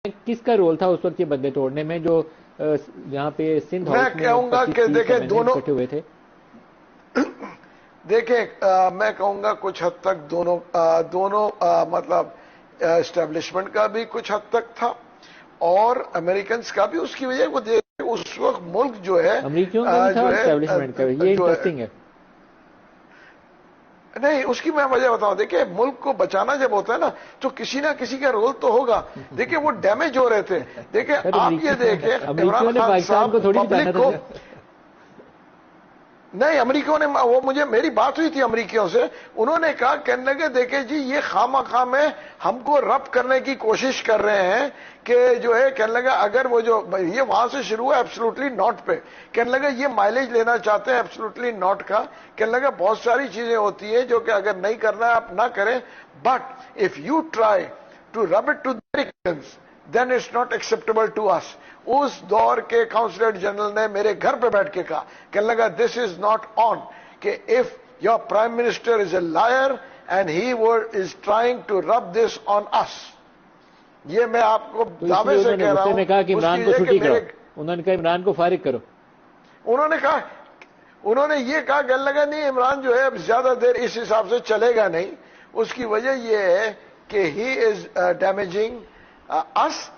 کس کا رول تھا اس وقت یہ بندے توڑنے میں جو یہاں پہ سندھ میں ہاؤس کہوں گا کہ دیکھیں دونوں اکٹھے ہوئے تھے؟ دیکھیں میں کہوں گا کچھ حد تک دونوں مطلب اسٹیبلشمنٹ کا بھی کچھ حد تک تھا اور امریکنز کا بھی. اس کی وجہ وہ اس وقت ملک جو ہے امریکیوں کا بھی تھا اور اسٹیبلشمنٹ کا بھی. یہ انٹرسٹنگ ہے. نہیں اس کی میں وجہ بتاؤں. دیکھیں ملک کو بچانا جب ہوتا ہے نا تو کسی نہ کسی کا رول تو ہوگا. دیکھیں وہ ڈیمیج ہو رہے تھے. دیکھیں آپ یہ دیکھیں امریکیوں نے پاکستان کو تھوڑی بچانا تھا. نہیں امریکیوں نے وہ مجھے میری بات ہوئی تھی امریکیوں سے. انہوں نے کہا کہنے لگے دیکھیں جی یہ خواہ میں ہم کو رب کرنے کی کوشش کر رہے ہیں کہ جو ہے کہنے لگا اگر وہ جو یہ وہاں سے شروع ہے ایبسلوٹلی ناٹ پہ. کہنے لگا یہ مائلیج لینا چاہتے ہیں ایبسلوٹلی ناٹ کا. کہنے لگا بہت ساری چیزیں ہوتی ہیں جو کہ اگر نہیں کرنا ہے آپ نہ کریں but if you try to rub it to the Americans then it's not acceptable to us. اس دور کے کاؤنسلر جنرل نے میرے گھر پہ بیٹھ کے کہا کہنے لگا دس از ناٹ آن کہ if your prime minister is a liar and he is trying to rub this آن اس. یہ میں آپ کو دعوے سے کہہ رہا ہوں. نے کہا کہ عمران کو چھٹی کرو. انہوں نے کہا عمران کو فارغ کرو. انہوں نے یہ کہا کہنے لگا نہیں عمران جو ہے اب زیادہ دیر اس حساب سے چلے گا نہیں. اس کی وجہ یہ ہے کہ ہی از ڈیمیجنگ اس